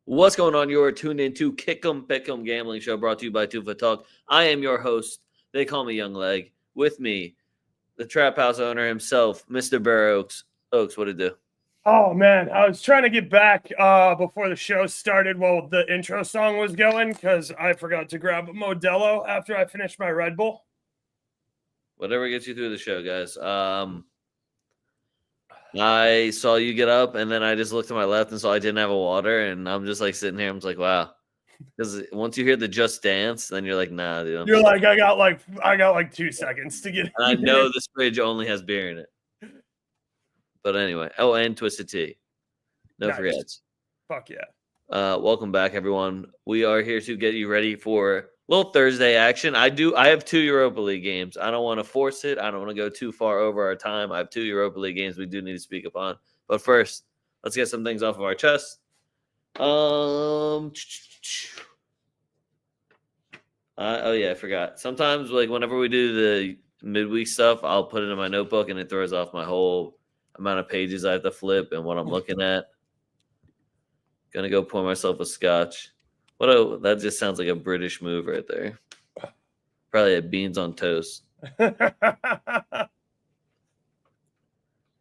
What's going on? You're tuned into Kick'em Pick'em Gambling Show brought to you by TwoFootTalk. I am your host. They call me Young Leg. With me, the trap house owner himself, Mr. BurrOaks. Oaks, what it do? Oh, man. I was trying to get back before the show started while the intro song was going because I forgot to grab a Modelo after I finished my Red Bull. Whatever gets you through the show, guys. I saw you get up, and then I just looked to my left and saw I didn't have a water, and I'm just like sitting here. I'm just like, wow. Because once you hear the Just Dance, then you're like, nah, dude. You're like, I got like 2 seconds to get. And I know this fridge only has beer in it. But anyway, and Twisted Tea. No forgets. Fuck yeah. Welcome back, everyone. We are here to get you ready for little Thursday action. I have 2 Europa League games. I don't want to force it. I don't want to go too far over our time. I have 2 Europa League games we do need to speak upon. But first, let's get some things off of our chest. Oh yeah, I forgot. Sometimes, like, whenever we do the midweek stuff, I'll put it in my notebook and it throws off my whole amount of pages I have to flip and what I'm looking at. Gonna go pour myself a scotch. That just sounds like a British move right there. Probably had beans on toast.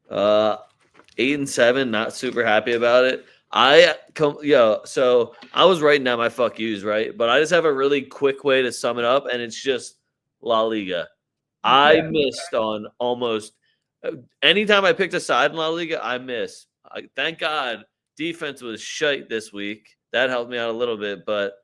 8-7, not super happy about it. So I was writing down my fuck yous, right? But I just have a really quick way to sum it up, and it's just La Liga. I missed on almost anytime I picked a side in La Liga, I miss. Thank God defense was shite this week. That helped me out a little bit, but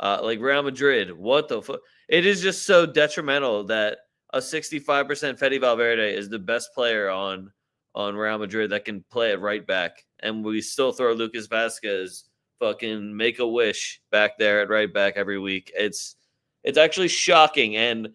like Real Madrid, what the fuck? It is just so detrimental that a 65% Fede Valverde is the best player on Real Madrid that can play at right back, and we still throw Lucas Vasquez fucking make a wish back there at right back every week. It's actually shocking, and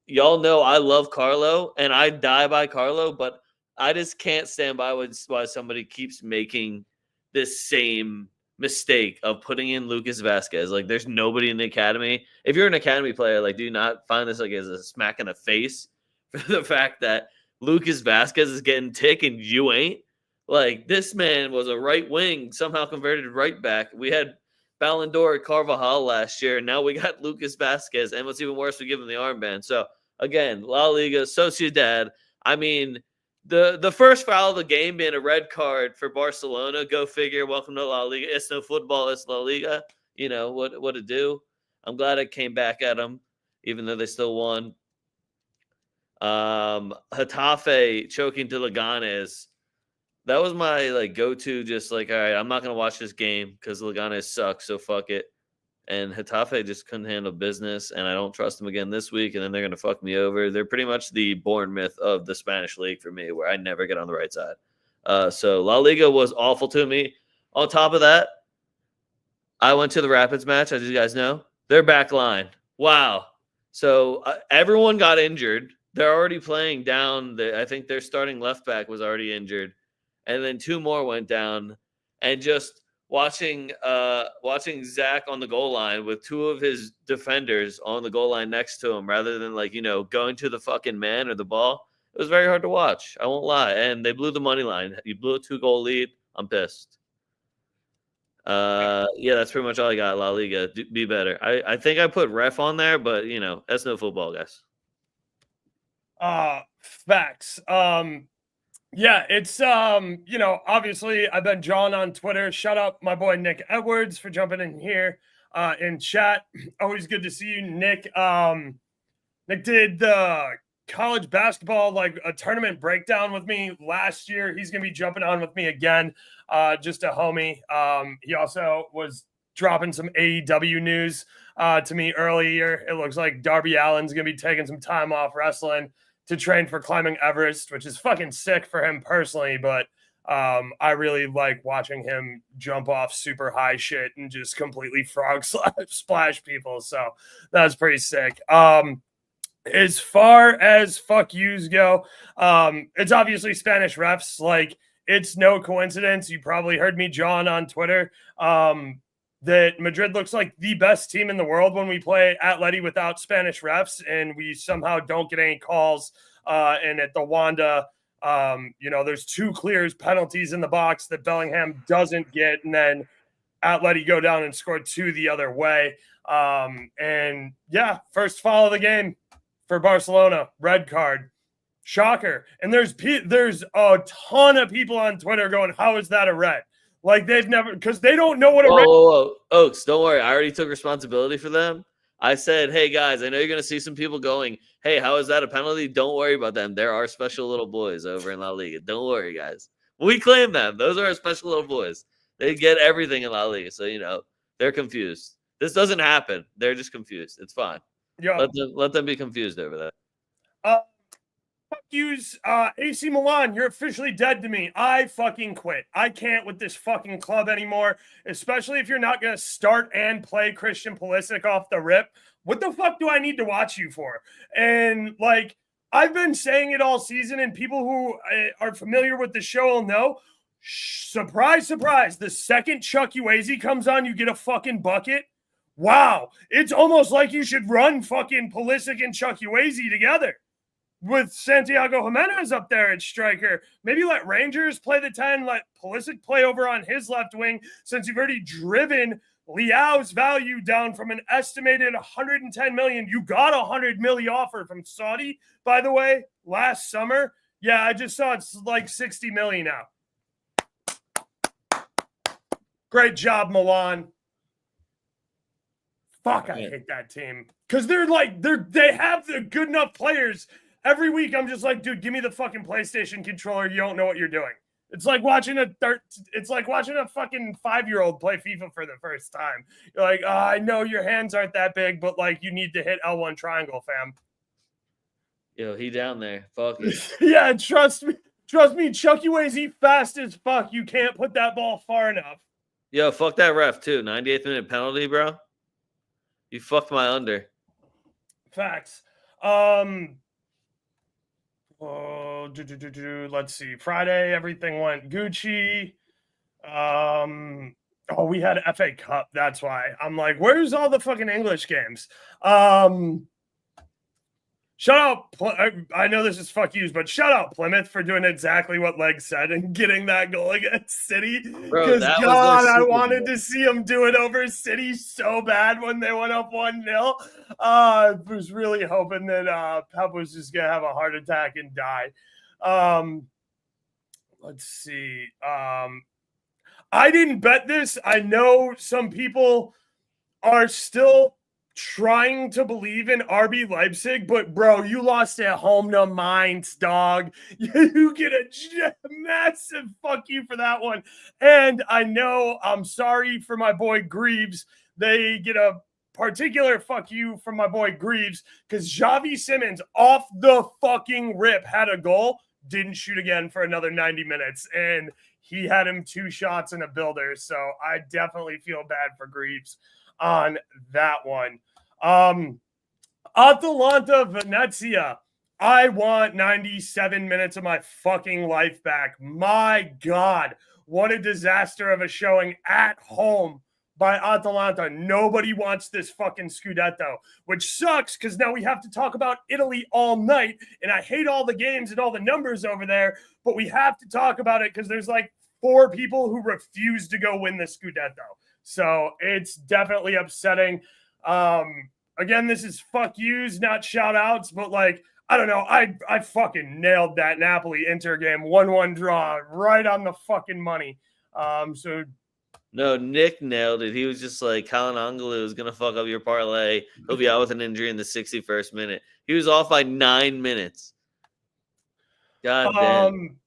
y'all know I love Carlo, and I die by Carlo, but I just can't stand by why somebody keeps making this same mistake of putting in Lucas Vasquez. Like, there's nobody in the academy. If you're an academy player, like, do you not find this like as a smack in the face for the fact that Lucas Vasquez is getting tick and you ain't? Like, this man was a right wing, somehow converted right back. We had Ballon d'Or Carvajal last year, and now we got Lucas Vasquez. And what's even worse, we give him the armband. So, again, La Liga, Sociedad. I mean, the first foul of the game being a red card for Barcelona. Go figure. Welcome to La Liga. It's no football. It's La Liga. You know, what to do. I'm glad it came back at them, even though they still won. Getafe choking to Leganes. That was my like go-to. Just like, all right, I'm not gonna watch this game because Leganes sucks. So fuck it. And Getafe just couldn't handle business, and I don't trust them again this week, and then they're going to fuck me over. They're pretty much the Bournemouth of the Spanish league for me, where I never get on the right side. So La Liga was awful to me. On top of that, I went to the Rapids match, as you guys know. Their back line. Wow. So everyone got injured. They're already playing down. I think their starting left back was already injured. And then 2 more went down, and just watching Zach on the goal line with 2 of his defenders on the goal line next to him, rather than going to the fucking man or the ball. It was very hard to watch. I won't lie. And they blew the money line. You blew a 2-goal lead. I'm pissed. Yeah, that's pretty much all I got. La Liga, be better. I think I put ref on there, but that's no football, guys. Facts. Yeah, it's obviously I've been John on Twitter. Shout out my boy Nick Edwards for jumping in here in chat. Always good to see you, Nick. Nick did the college basketball like a tournament breakdown with me last year. He's gonna be jumping on with me again. Just a homie. He also was dropping some AEW news to me earlier. It looks like Darby Allin's gonna be taking some time off wrestling to train for climbing Everest, which is fucking sick for him personally, but I really like watching him jump off super high shit and just completely frog splash people. So that's pretty sick. As far as fuck yous go, it's obviously Spanish refs. Like, it's no coincidence. You probably heard me, John, on Twitter, that Madrid looks like the best team in the world when we play Atleti without Spanish refs, and we somehow don't get any calls. And at the Wanda, there's 2 clears penalties in the box that Bellingham doesn't get, and then Atleti go down and score 2 the other way. And yeah, first foul of the game for Barcelona, red card. Shocker. And there's a ton of people on Twitter going, how is that a red? Like they've never, because they don't know what a red. Whoa. Oaks, don't worry. I already took responsibility for them. I said, hey, guys, I know you're going to see some people going, hey, how is that a penalty? Don't worry about them. There are special little boys over in La Liga. Don't worry, guys. We claim them. Those are our special little boys. They get everything in La Liga. So, they're confused. This doesn't happen. They're just confused. It's fine. Yeah. Let them be confused over that. Fuck yous, AC Milan, you're officially dead to me. I fucking quit. I can't with this fucking club anymore, especially if you're not going to start and play Christian Pulisic off the rip. What the fuck do I need to watch you for? And, like, I've been saying it all season, and people who are familiar with the show will know, surprise, surprise, the second Chuck Ueze comes on, you get a fucking bucket. Wow. It's almost like you should run fucking Pulisic and Chuck Ueze together. With Santiago Jimenez up there at striker, maybe let Rangers play the 10, let Pulisic play over on his left wing, since you've already driven Leao's value down from an estimated 110 million. You got a 100 million offer from Saudi, by the way, last summer. Yeah, I just saw it's like 60 million now. Great job, Milan. Fuck, I hate that team. Because they have the good enough players. Every week, I'm just like, dude, give me the fucking PlayStation controller. You don't know what you're doing. It's like watching a fucking 5-year-old play FIFA for the first time. You're like, I know your hands aren't that big, but like you need to hit L1 triangle, fam. Yo, he down there. Fuck it. Yeah, trust me, Chuck Ueze fast as fuck. You can't put that ball far enough. Yo, fuck that ref too. 98th minute penalty, bro. You fucked my under. Facts. Let's see. Friday, everything went Gucci. We had FA Cup. That's why. I'm like, where's all the fucking English games? Shout out. I know this is fuck yous, but shout out Plymouth for doing exactly what Leg said and getting that goal against City. Because God, I wanted to see them do it over City so bad when they went up 1-0. I was really hoping that Pep was just gonna have a heart attack and die. Let's see. I didn't bet this. I know some people are still trying to believe in RB Leipzig, but bro, you lost at home to Mainz, dog. You get a massive fuck you for that one. And I know I'm sorry for my boy Greaves. They get a particular fuck you from my boy Greaves because Xavi Simons off the fucking rip had a goal, didn't shoot again for another 90 minutes. And he had him 2 shots in a builder. So I definitely feel bad for Greaves on that one. Atalanta Venezia. I want 97 minutes of my fucking life back. My God, what a disaster of a showing at home by Atalanta. Nobody wants this fucking Scudetto, which sucks because now we have to talk about Italy all night. And I hate all the games and all the numbers over there, but we have to talk about it because there's like 4 people who refuse to go win the Scudetto. So it's definitely upsetting. Again, this is fuck yous, not shout outs, but like, I don't know. I fucking nailed that Napoli Inter game. 1-1 draw right on the fucking money. No, Nick nailed it. He was just like, Calhanoglu is going to fuck up your parlay. He'll be out with an injury in the 61st minute. He was off by 9 minutes. God damn.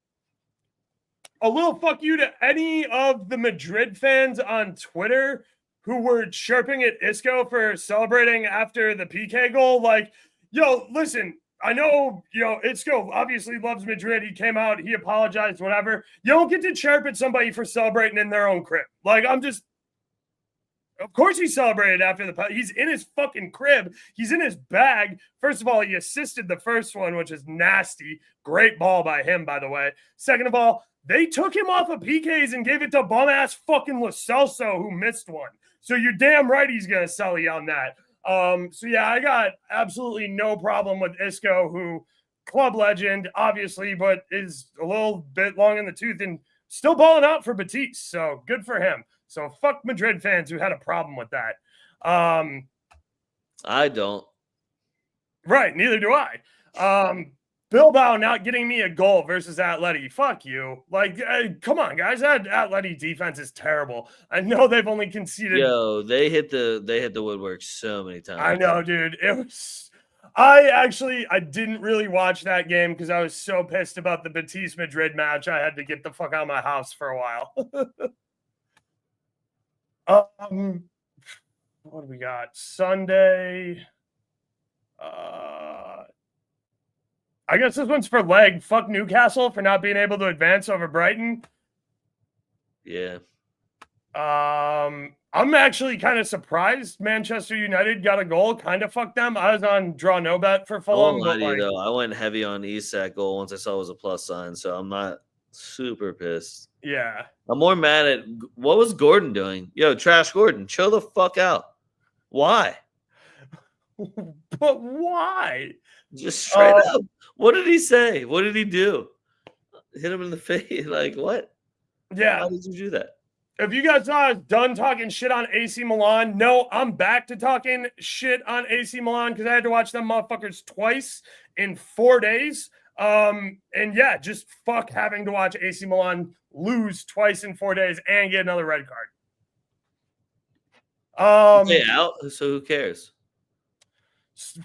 A little fuck you to any of the Madrid fans on Twitter who were chirping at Isco for celebrating after the PK goal. Like, yo, listen, I know, Isco obviously loves Madrid. He came out, he apologized, whatever. You don't get to chirp at somebody for celebrating in their own crib. Like, of course he celebrated after he's in his fucking crib. He's in his bag. First of all, he assisted the first one, which is nasty. Great ball by him, by the way. Second of all, they took him off of PKs and gave it to bum-ass fucking Lo Celso, who missed one. So you're damn right he's going to sell you on that. I got absolutely no problem with Isco, who club legend, obviously, but is a little bit long in the tooth and still balling out for Batiste, so good for him. So fuck Madrid fans who had a problem with that. I don't. Right, neither do I. Bilbao not getting me a goal versus Atleti. Fuck you. Like, come on, guys. That Atleti defense is terrible. I know they've only conceded. Yo, they hit the woodwork so many times. I know, dude. It was. I didn't really watch that game because I was so pissed about the Betis Madrid match. I had to get the fuck out of my house for a while. What do we got? Sunday. I guess this one's for leg. Fuck Newcastle for not being able to advance over Brighton. Yeah. I'm actually kind of surprised Manchester United got a goal. Kind of fucked them. I was on draw no bet for Fulham. But like, though, I went heavy on Isak goal once I saw it was a plus sign, so I'm not super pissed. Yeah. I'm more mad at what was Gordon doing? Yo, trash Gordon, chill the fuck out. Why? But why? Just straight up. What did he say? What did he do? Hit him in the face? Like, what? Yeah. Why did you do that? If you guys saw us done talking shit on AC Milan, no, I'm back to talking shit on AC Milan because I had to watch them motherfuckers twice in 4 days. And yeah, just fuck having to watch AC Milan lose twice in 4 days and get another red card. Stay out, so who cares?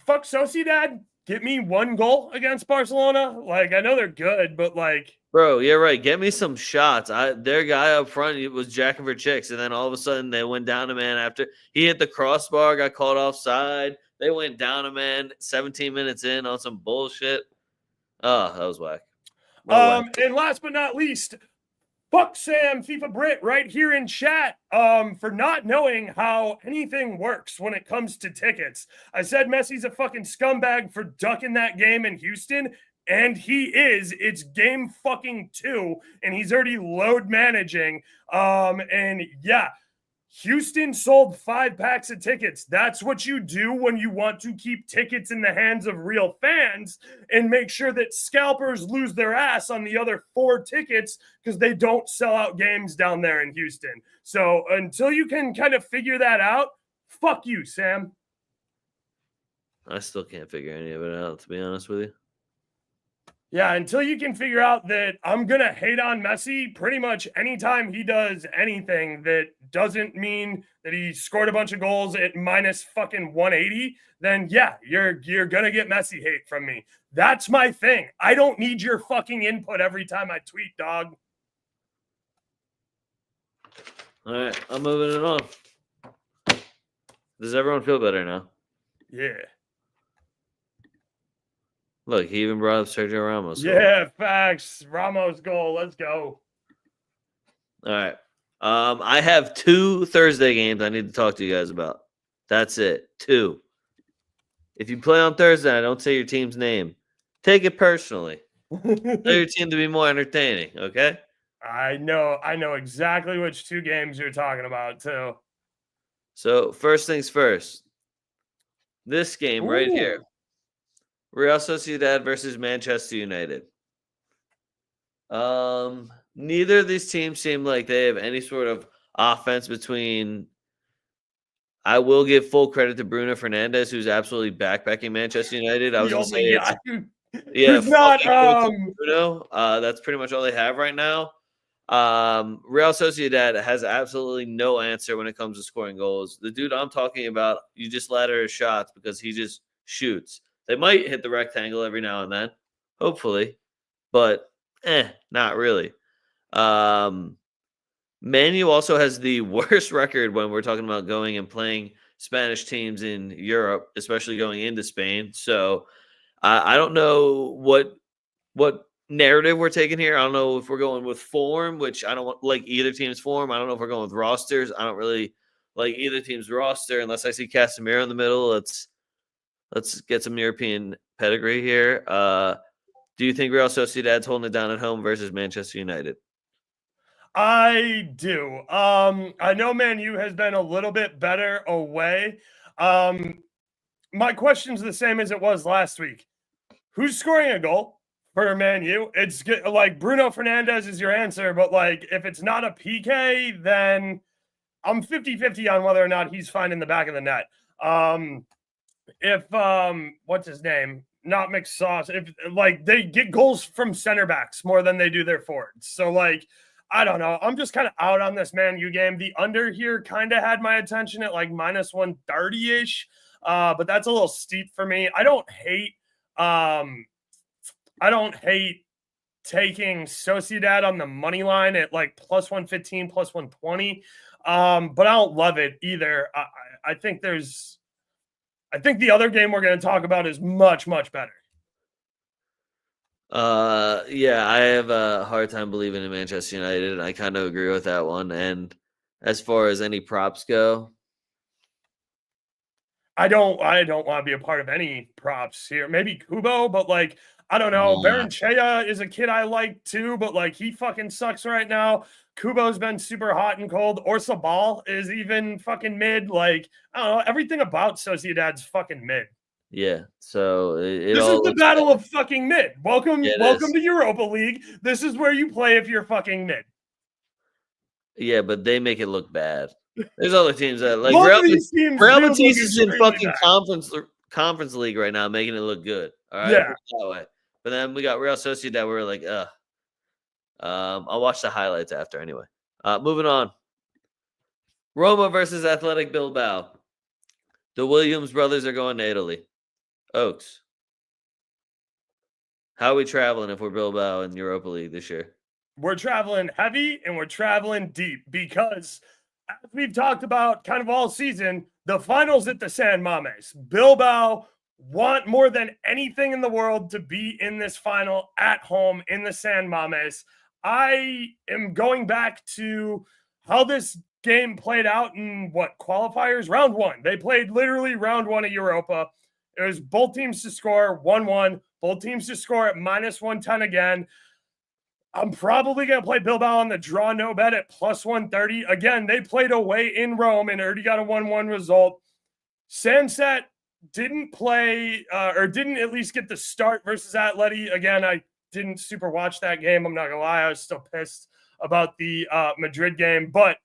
Fuck Sociedad. Get me one goal against Barcelona. Like, I know they're good, but like, bro, yeah, right. Get me some shots. Their guy up front was jacking for chicks, and then all of a sudden they went down a man after he hit the crossbar, got called offside. They went down a man 17 minutes in on some bullshit. Oh, that was whack. And last but not least, fuck Sam FIFA Brit right here in chat for not knowing how anything works when it comes to tickets. I said Messi's a fucking scumbag for ducking that game in Houston, and he is. It's game fucking 2, and he's already load managing. And yeah, Houston sold 5 packs of tickets. That's what you do when you want to keep tickets in the hands of real fans and make sure that scalpers lose their ass on the other 4 tickets because they don't sell out games down there in Houston. So until you can kind of figure that out, fuck you, Sam. I still can't figure any of it out, to be honest with you. Yeah, until you can figure out that I'm going to hate on Messi pretty much anytime he does anything that doesn't mean that he scored a bunch of goals at minus fucking 180, then yeah, you're going to get Messi hate from me. That's my thing. I don't need your fucking input every time I tweet, dog. All right, I'm moving it on. Does everyone feel better now? Yeah. Look, he even brought up Sergio Ramos. Yeah, facts. Ramos goal. Let's go. All right. I have 2 Thursday games I need to talk to you guys about. That's it. 2. If you play on Thursday and I don't say your team's name, take it personally. Tell your team to be more entertaining, okay? I know exactly which 2 games you're talking about, too. So, first things first. This game right here. Real Sociedad versus Manchester United. Neither of these teams seem like they have any sort of offense between. I will give full credit to Bruno Fernandes, who's absolutely backpacking Manchester United. I was going to say, who's not Bruno. That's pretty much all they have right now. Real Sociedad has absolutely no answer when it comes to scoring goals. The dude I'm talking about, you just ladder his shots because he just shoots. They might hit the rectangle every now and then, hopefully, but not really. Manu also has the worst record when we're talking about going and playing Spanish teams in Europe, especially going into Spain. So I don't know what narrative we're taking here. I don't know if we're going with form, which I don't like either team's form. I don't know if we're going with rosters. I don't really like either team's roster unless I see Casemiro in the middle. Let's get some European pedigree here. Do you think Real Sociedad's holding it down at home versus Manchester United? I do. I know Man U has been a little bit better away. My question's the same as it was last week. Who's scoring a goal? For Man U, it's good. Like Bruno Fernandes is your answer, but like if it's not a PK, then I'm 50-50 on whether or not he's fine in the back of the net. If what's his name? Not McSauce. If like they get goals from center backs more than they do their forwards. So like I don't know. I'm just kind of out on this Man U game. The under here kind of had my attention at like minus 130-ish. But that's a little steep for me. I don't hate taking Sociedad on the money line at like plus 115, plus 120. But I don't love it either. I think the other game we're going to talk about is much, much better. Yeah, I have a hard time believing in Manchester United. I kind of agree with that one. And as far as any props go, I don't want to be a part of any props here. Maybe Kubo, but like I don't know. Baranchea is a kid I like too, but like he fucking sucks right now. Kubo's been super hot and cold. Orzabal is even fucking mid. Like I don't know. Everything about Sociedad's fucking mid. yeah. So this is the battle of fucking mid. Welcome to Europa League. This is where you play if you're fucking mid. Yeah, but they make it look bad. There's other teams that like Real Betis is in fucking conference league right now, making it look good. All right, yeah. That way. But then we got Real Sociedad. We're like, I'll watch the highlights after anyway. Moving on. Roma versus Athletic Bilbao. The Williams brothers are going to Italy. Oaks. How are we traveling if we're Bilbao in Europa League this year? We're traveling heavy and we're traveling deep because, as we've talked about kind of all season, the finals at the San Mames. Bilbao want more than anything in the world to be in this final at home in the San Mames. I am going back to how this game played out in qualifiers? Round one. They played literally round one of Europa. It was both teams to score 1-1, both teams to score at minus 110 again. I'm probably going to play Bilbao on the draw no bet at plus 130. Again, they played away in Rome and already got a 1-1 result. Sanset didn't play or didn't at least get the start versus Atleti. Again, I didn't super watch that game. I'm not going to lie. I was still pissed about the Madrid game. But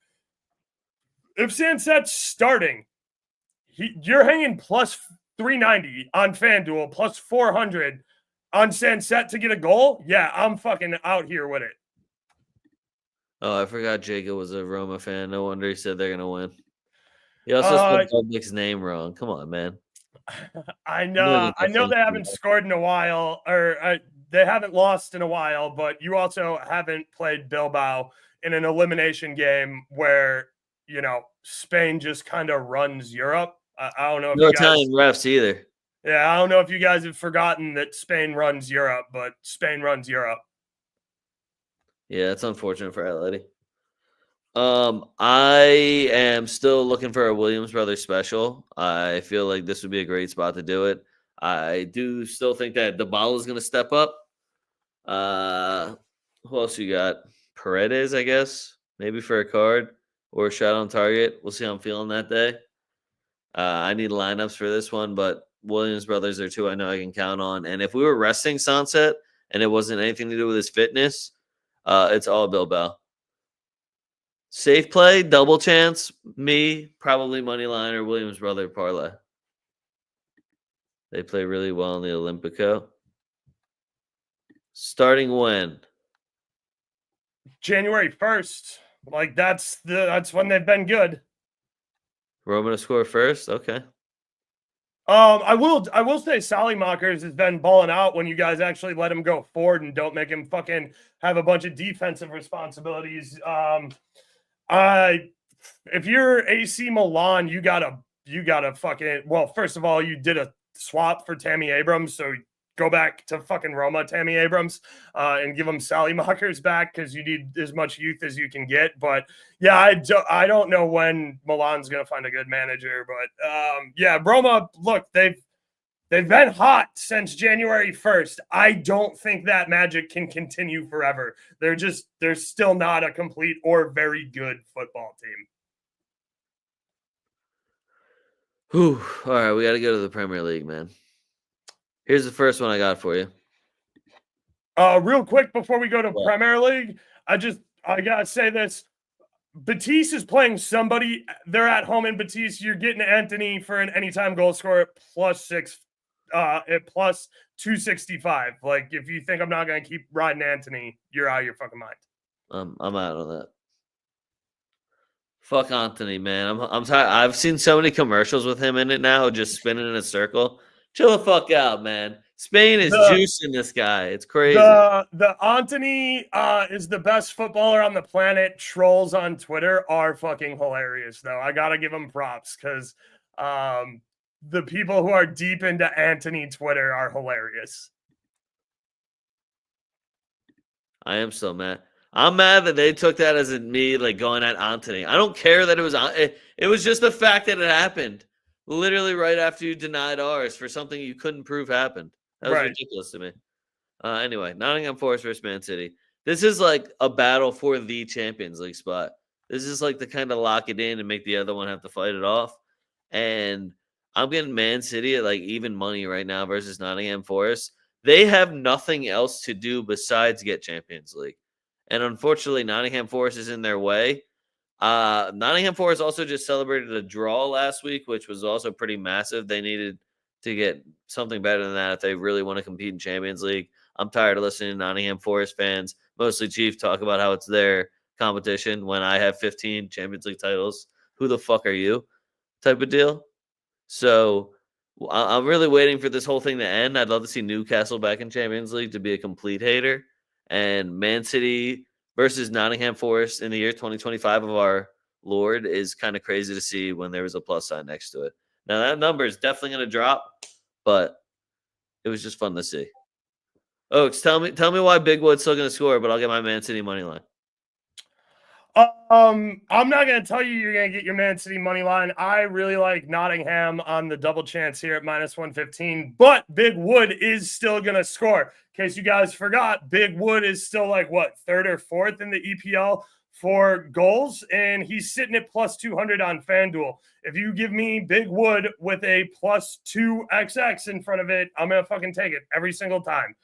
if Sanset's starting, you're hanging plus 390 on FanDuel, plus 400 on Sanset to get a goal. Yeah, I'm fucking out here with it. Oh, I forgot Jacob was a Roma fan. No wonder he said they're going to win. He also spelled Dubnik's name wrong. Come on, man. I know they haven't scored in a while, or they haven't lost in a while, but you also haven't played Bilbao in an elimination game where, Spain just kind of runs Europe. I don't know if no Italian refs either. Yeah, I don't know if you guys have forgotten that Spain runs Europe, but Spain runs Europe. Yeah, it's unfortunate for Atleti. I am still looking for a Williams Brothers special. I feel like this would be a great spot to do it. I do still think that the ball is going to step up. Who else you got? Paredes, I guess, maybe for a card or a shot on target. We'll see how I'm feeling that day. I need lineups for this one, but Williams Brothers are two I know I can count on. And if we were resting Sunset and it wasn't anything to do with his fitness, it's all Bilbao. Safe play, double chance, me, probably money line or Williams Brother parlay. They play really well in the Olympico. Starting when? January 1st. Like that's when they've been good. Roma to score first? Okay. I will say Sallymakers has been balling out when you guys actually let him go forward and don't make him fucking have a bunch of defensive responsibilities. If you're AC Milan, you gotta fucking, well, first of all, you did a swap for Tammy Abrams, so go back to fucking Roma, Tammy Abrams, and give him Sallymakers back because you need as much youth as you can get. But yeah, I don't know when Milan's gonna find a good manager, but yeah, Roma, look, they've been hot since January 1st. I don't think that magic can continue forever. They're still not a complete or very good football team. Whew. All right, we got to go to the Premier League, man. Here's the first one I got for you. Real quick before we go to What? Premier League, I gotta say this. Batiste is playing somebody. They're at home in Batiste. You're getting Anthony for an anytime goal scorer at plus 265. Like, if you think I'm not gonna keep riding Anthony, you're out of your fucking mind. I'm out on that. Fuck Anthony, man. I'm tired. I've seen so many commercials with him in it now, just spinning in a circle. Chill the fuck out, man. Spain is juicing this guy. It's crazy. The Anthony is the best footballer on the planet. Trolls on Twitter are fucking hilarious, though. I gotta give them props because the people who are deep into Anthony Twitter are hilarious. I am so mad. I'm mad that they took that as me like going at Anthony. I don't care that it was. It was just the fact that it happened, literally right after you denied ours for something you couldn't prove happened. That was ridiculous to me. Anyway, Nottingham Forest versus Man City. This is like a battle for the Champions League spot. This is like to kind of lock it in and make the other one have to fight it off. And I'm getting Man City at like even money right now versus Nottingham Forest. They have nothing else to do besides get Champions League. And unfortunately, Nottingham Forest is in their way. Nottingham Forest also just celebrated a draw last week, which was also pretty massive. They needed to get something better than that if they really want to compete in Champions League. I'm tired of listening to Nottingham Forest fans, mostly Chief, talk about how it's their competition when I have 15 Champions League titles. Who the fuck are you? Type of deal. So I'm really waiting for this whole thing to end. I'd love to see Newcastle back in Champions League to be a complete hater. And Man City versus Nottingham Forest in the year 2025 of our Lord is kind of crazy to see when there was a plus sign next to it. Now that number is definitely going to drop, but it was just fun to see. Oaks, tell me why Big Wood's still going to score, but I'll get my Man City money line. I'm not going to tell you you're going to get your Man City money line. I really like Nottingham on the double chance here at minus 115, but Big Wood is still going to score. In case you guys forgot, Big Wood is still like, what, third or fourth in the EPL for goals, and he's sitting at plus 200 on FanDuel. If you give me Big Wood with a plus 2XX in front of it, I'm going to fucking take it every single time.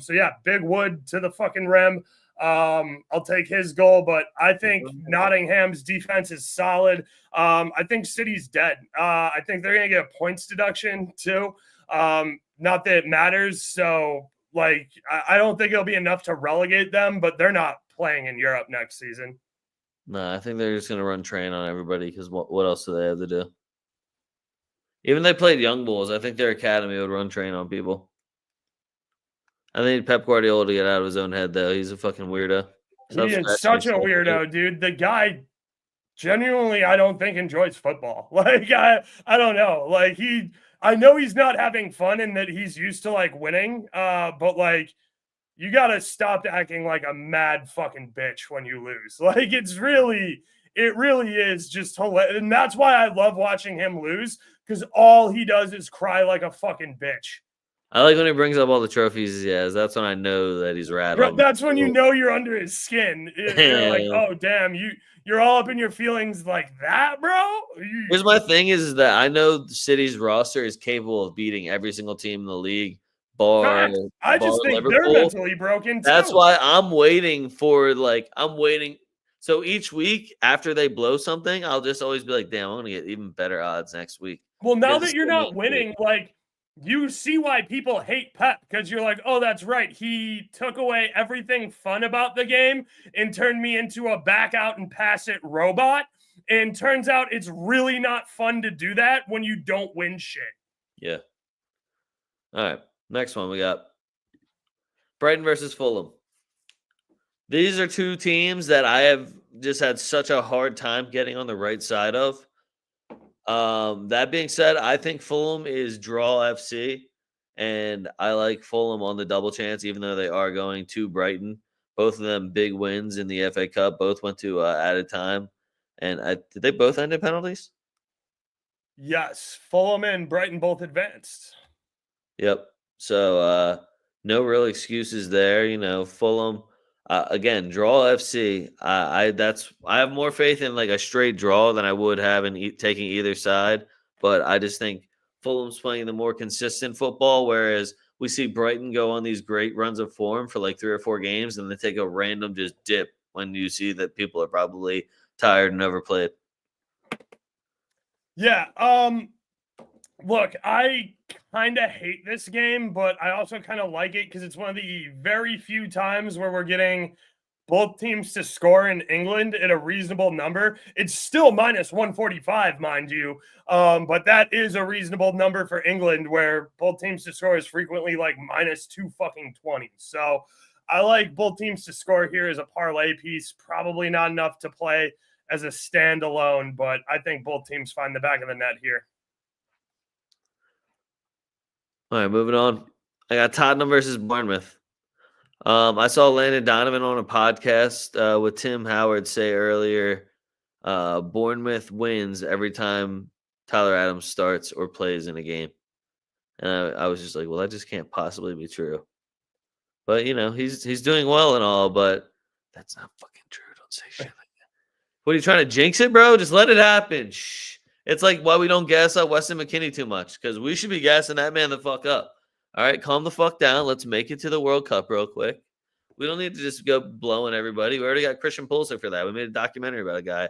So yeah, Big Wood to the fucking rim. I'll take his goal, but I think Nottingham's defense is solid. I think City's dead. I think they're going to get a points deduction too. Not that it matters. So like, I don't think it'll be enough to relegate them, but they're not playing in Europe next season. No, I think they're just going to run train on everybody because what else do they have to do? Even they played Young Bulls. I think their academy would run train on people. I need Pep Guardiola to get out of his own head, though. He's a fucking weirdo. He is such a weirdo, dude. The guy genuinely, I don't think enjoys football. Like, I don't know. Like, I know he's not having fun and that he's used to like winning. But like, you got to stop acting like a mad fucking bitch when you lose. Like, it really is just hilarious. And that's why I love watching him lose, because all he does is cry like a fucking bitch. I like when he brings up all the trophies he has. That's when I know that he's rattled. That's when you know you're under his skin. You're like, oh, damn, you're all up in your feelings like that, bro? Here's my thing is that I know City's roster is capable of beating every single team in the league. I just think Liverpool. They're mentally broken, too. That's why I'm waiting. So each week after they blow something, I'll just always be like, damn, I'm going to get even better odds next week. Well, now that you're not winning, like, you see why people hate Pep, because you're like, oh, that's right. He took away everything fun about the game and turned me into a back out and pass it robot. And turns out it's really not fun to do that when you don't win shit. Yeah. All right. Next one we got Brighton versus Fulham. These are two teams that I have just had such a hard time getting on the right side of. That being said, I think Fulham is draw FC, and I like Fulham on the double chance, even though they are going to Brighton. Both of them big wins in the FA Cup. Both went to added time. And did they both end in penalties? Yes. Fulham and Brighton both advanced. Yep. So no real excuses there. You know, Fulham, again, draw FC. I have more faith in like a straight draw than I would have in taking either side. But I just think Fulham's playing the more consistent football, whereas we see Brighton go on these great runs of form for like 3 or 4 games, and they take a random just dip when you see that people are probably tired and overplayed. Yeah. Look, I kind of hate this game, but I also kind of like it because it's one of the very few times where we're getting both teams to score in England at a reasonable number. It's still minus 145, mind you. But that is a reasonable number for England, where both teams to score is frequently like minus 220. So I like both teams to score here as a parlay piece. Probably not enough to play as a standalone, but I think both teams find the back of the net here. All right, moving on. I got Tottenham versus Bournemouth. I saw Landon Donovan on a podcast with Tim Howard say earlier, Bournemouth wins every time Tyler Adams starts or plays in a game. And I was just like, well, that just can't possibly be true. But, he's doing well and all, but that's not fucking true. Don't say shit like that. What are you trying to jinx it, bro? Just let it happen. Shh. It's like why we don't gas up Weston McKennie too much, because we should be gassing that man the fuck up. All right, calm the fuck down. Let's make it to the World Cup real quick. We don't need to just go blowing everybody. We already got Christian Pulisic for that. We made a documentary about a guy.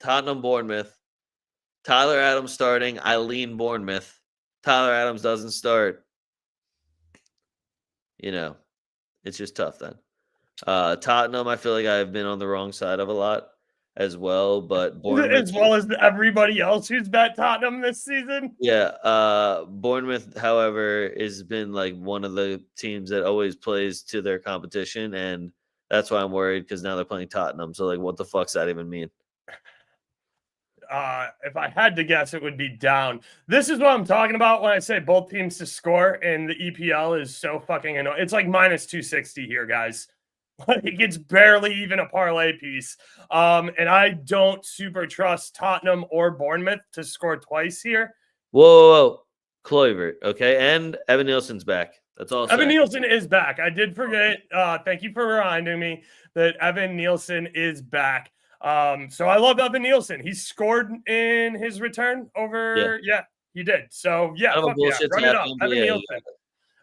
Tottenham, Bournemouth. Tyler Adams starting. I lean Bournemouth. Tyler Adams doesn't start. It's just tough then. Tottenham, I feel like I've been on the wrong side of a lot as well, but Bournemouth, as well as everybody else who's bet Tottenham this season. Yeah, Bournemouth, however, has been like one of the teams that always plays to their competition, and that's why I'm worried, because now they're playing Tottenham. So, like, what the fuck's that even mean? If I had to guess, it would be down. This is what I'm talking about when I say both teams to score, and the EPL is so fucking annoying. It's like minus 260 here, guys. Like, it's barely even a parlay piece. And I don't super trust Tottenham or Bournemouth to score twice here. Whoa. Kluivert, okay? And Evan Nielsen's back. That's all. Evan Nielsen is back. I did forget. Thank you for reminding me that Evan Nielsen is back. So I love Evan Nielsen. He scored in his return over. Yeah, he did. So yeah, run it up. Evan Nielsen.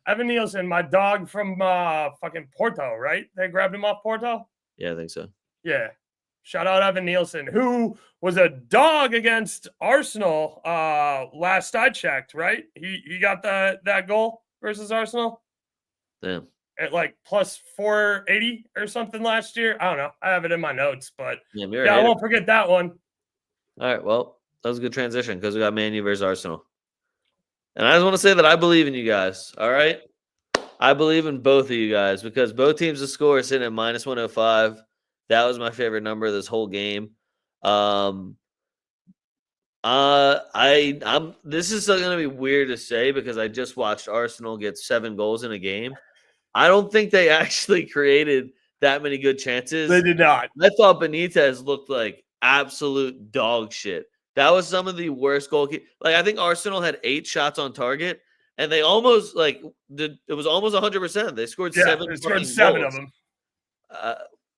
Evan Nielsen, my dog from fucking Porto, right? They grabbed him off Porto? Yeah, I think so. Yeah. Shout out Evan Nielsen, who was a dog against Arsenal last I checked, right? He got that goal versus Arsenal. Damn. At like plus 480 or something last year. I don't know. I have it in my notes, but yeah, I won't forget that one. All right, well, that was a good transition because we got Man U versus Arsenal. And I just want to say that I believe in you guys, all right? I believe in both of you guys because both teams to score sitting at minus 105. That was my favorite number of this whole game. This is going to be weird to say because I just watched Arsenal get 7 goals in a game. I don't think they actually created that many good chances. They did not. I thought Benitez looked like absolute dog shit. That was some of the worst goalkeeping. Like, I think Arsenal had 8 shots on target, and they almost it was almost 100%. They scored 7. They scored 7 goals. of them.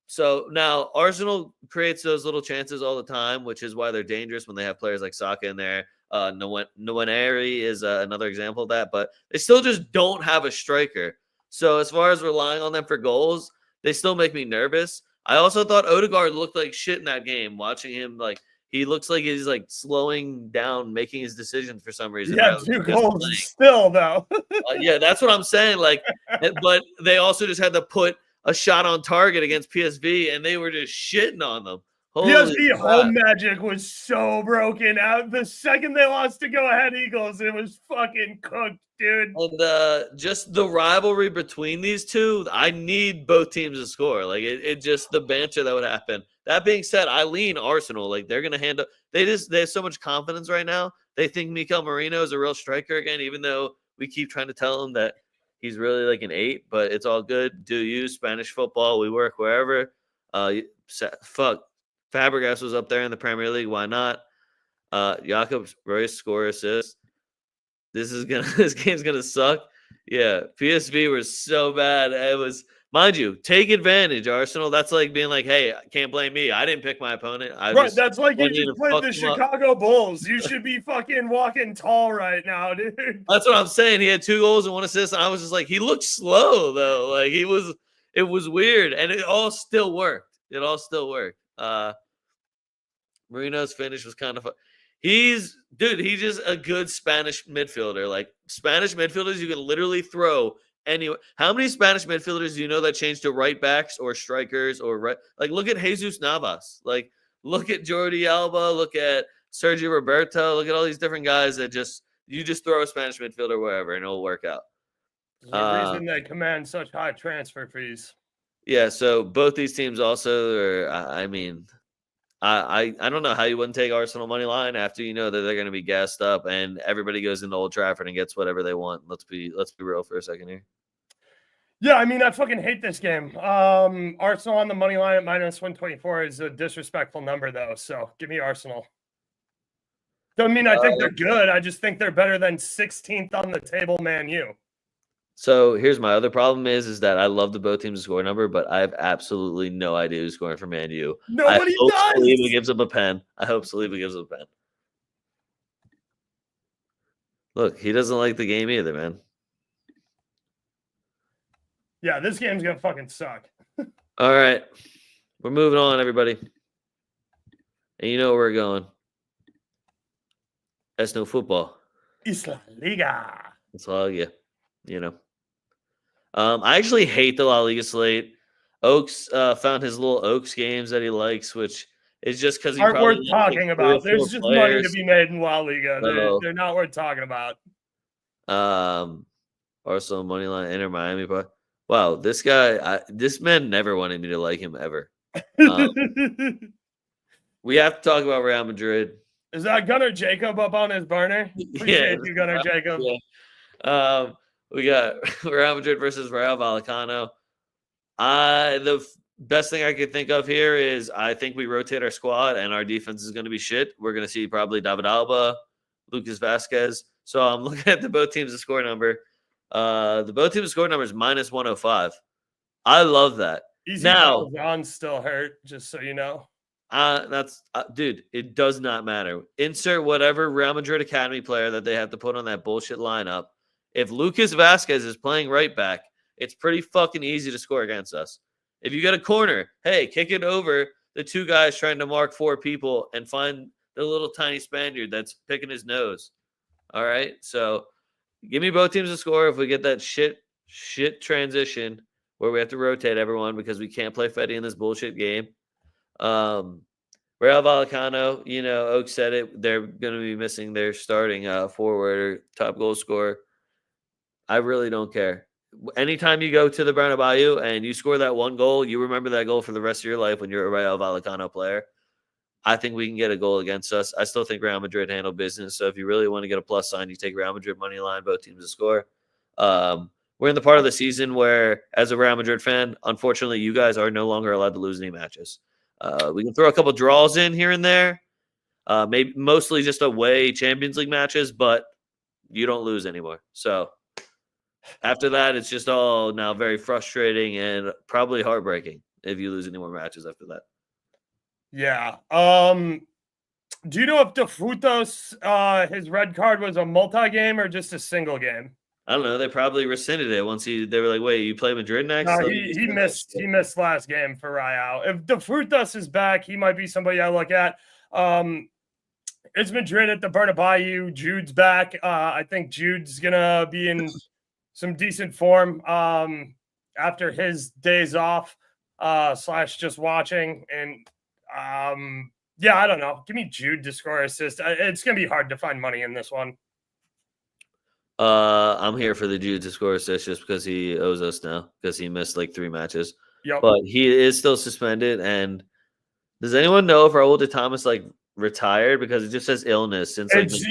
So now Arsenal creates those little chances all the time, which is why they're dangerous when they have players like Saka in there. Nwaneri is another example of that, but they still just don't have a striker. So as far as relying on them for goals, they still make me nervous. I also thought Odegaard looked like shit in that game. Watching him, he looks like he's slowing down, making his decisions for some reason. Yeah, 2 goals still though. Yeah, that's what I'm saying. But they also just had to put a shot on target against PSV, and they were just shitting on them. PSV home magic was so broken out. The second they lost to go-ahead Eagles, it was fucking cooked, dude. And just the rivalry between these two, I need both teams to score. It just the banter that would happen. That being said, I lean Arsenal. They're gonna handle. They have so much confidence right now. They think Mikel Merino is a real striker again, even though we keep trying to tell them that he's really like an 8. But it's all good. Do you Spanish football? We work wherever. Fuck. Fabregas was up there in the Premier League. Why not? Jakob Reus score assist. This game's gonna suck. Yeah, PSV was so bad. Mind you, take advantage, Arsenal. That's like being like, hey, can't blame me. I didn't pick my opponent. Right, that's like you went in just and played fucked the him up. Chicago Bulls. You should be fucking walking tall right now, dude. That's what I'm saying. He had 2 goals and 1 assist, and I was just like, he looked slow though. Like it was weird, and it all still worked. It all still worked. Marino's finish was kind of he's just a good Spanish midfielder. Like Spanish midfielders, you can literally throw anywhere. How many Spanish midfielders do you know that changed to right backs or strikers or right? Like look at Jesus Navas. Like look at Jordi Alba. Look at Sergio Roberto. Look at all these different guys that you just throw a Spanish midfielder wherever and it'll work out. There's a reason they command such high transfer fees. Yeah, so both these teams also are. I mean, I don't know how you wouldn't take Arsenal money line after you know that they're going to be gassed up and everybody goes into Old Trafford and gets whatever they want. Let's be real for a second here. Yeah, I mean, I fucking hate this game. Arsenal on the money line at -124 is a disrespectful number, though. So give me Arsenal. Don't mean I think they're good. I just think they're better than 16th on the table, Man U. So here's my other problem is that I love the both teams to score number, but I have absolutely no idea who's scoring for Man U. Nobody does. Saliba gives up a pen. I hope Saliba gives up a pen. Look, he doesn't like the game either, man. Yeah, this game's gonna fucking suck. All right, we're moving on, everybody. And you know where we're going. That's no football. Isla Liga. That's all you know. I actually hate the La Liga slate. Oaks found his little Oaks games that he likes, which is just because he aren't probably worth talking about. There's just money to be made in La Liga. They're not worth talking about. Arsenal money line, Inter Miami. But wow, this guy, this man never wanted me to like him ever. We have to talk about Real Madrid. Is that Gunnar Jacob up on his burner? Appreciate you, Gunnar Jacob. Yeah. We got Real Madrid versus Rayo Vallecano. The best thing I could think of here is I think we rotate our squad and our defense is going to be shit. We're going to see probably David Alba, Lucas Vasquez. So I'm looking at the both teams' score number. The both teams' score number is -105. I love that. Easy now, John's still hurt, just so you know. Dude, it does not matter. Insert whatever Real Madrid Academy player that they have to put on that bullshit lineup. If Lucas Vasquez is playing right back, it's pretty fucking easy to score against us. If you get a corner, hey, kick it over the 2 guys trying to mark 4 people and find the little tiny Spaniard that's picking his nose. All right? So give me both teams to score if we get that shit transition where we have to rotate everyone because we can't play Fetty in this bullshit game. Real Vallecano, Oak said it. They're going to be missing their starting forward or top goal scorer. I really don't care. Anytime you go to the Bernabeu and you score that 1 goal, you remember that goal for the rest of your life when you're a Rayo Vallecano player. I think we can get a goal against us. I still think Real Madrid handle business. So if you really want to get a plus sign, you take Real Madrid money line, both teams to score. We're in the part of the season where, as a Real Madrid fan, unfortunately, you guys are no longer allowed to lose any matches. We can throw a couple draws in here and there, maybe mostly just away Champions League matches, but you don't lose anymore. So after that, it's just all now very frustrating and probably heartbreaking if you lose any more matches after that. Yeah. Do you know if DeFutos, his red card was a multi-game or just a single game? I don't know. They probably rescinded it once they were like, "Wait, you play Madrid next?" No, he missed. He missed last game for Rayo. If DeFutos is back, he might be somebody I look at. It's Madrid at the Bernabeu. Jude's back. I think Jude's gonna be in some decent form after his days off / just watching. And yeah, I don't know. Give me Jude to score assist. It's gonna be hard to find money in this one. I'm here for the Jude to score assist just because he owes us now because he missed like 3 matches. Yep. But he is still suspended. And does anyone know if Raúl de Thomas retired because it just says illness since he's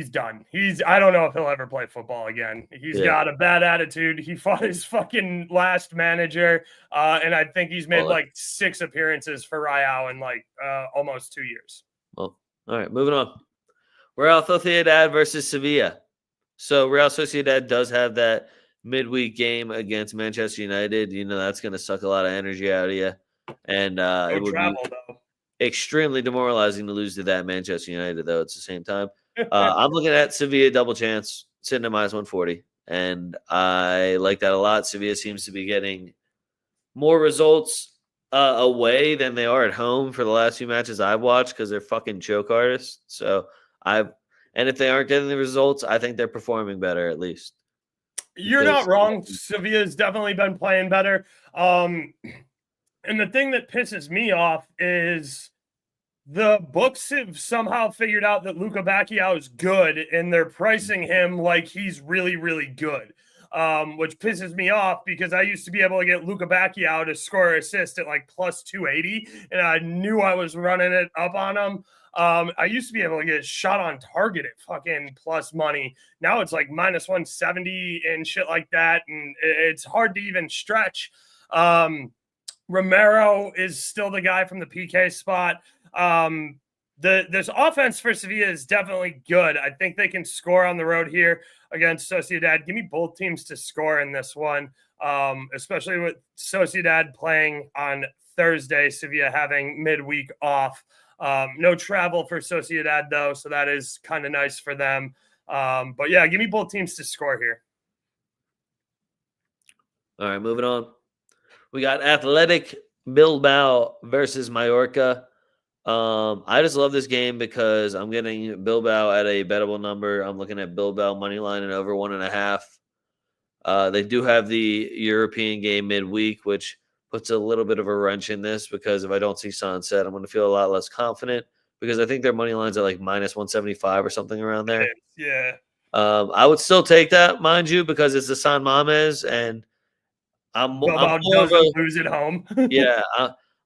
done. I don't know if he'll ever play football again. He's got a bad attitude. He fought his fucking last manager, and I think he's made 6 appearances for Rayo in almost 2 years. Well, all right, moving on. Real Sociedad versus Sevilla. So Real Sociedad does have that midweek game against Manchester United, that's going to suck a lot of energy out of you. And it would be though. extremely demoralizing to lose to that Manchester United, though, at the same time. I'm looking at Sevilla double chance, sitting at -140. And I like that a lot. Sevilla seems to be getting more results away than they are at home for the last few matches I've watched because they're fucking choke artists. And if they aren't getting the results, I think they're performing better at least. You're not wrong. Sevilla's definitely been playing better. And the thing that pisses me off is the books have somehow figured out that Luka Bacchio is good, and they're pricing him like he's really, really good, which pisses me off because I used to be able to get Luka Bacchio to score or assist at like plus 280, and I knew I was running it up on him. I used to be able to get shot on target at fucking plus money. Now it's like minus 170 and shit like that, and it's hard to even stretch. Romero is still the guy from the PK spot. This offense for Sevilla is definitely good. I think they can score on the road here against Sociedad. Give me both teams to score in this one, especially with Sociedad playing on Thursday, Sevilla having midweek off. No travel for Sociedad, though, so that is kind of nice for them. But yeah, give me both teams to score here. All right, moving on. We got Athletic Bilbao versus Mallorca. I just love this game because I'm getting Bilbao at a bettable number. I'm looking at Bilbao money line and over 1.5. They do have the European game midweek, which puts a little bit of a wrench in this because if I don't see sunset, I'm going to feel a lot less confident because I think their money lines are like minus 175 or something around there. Yeah. I would still take that, mind you, because it's the San Mames and Bilbao doesn't lose at home. Yeah,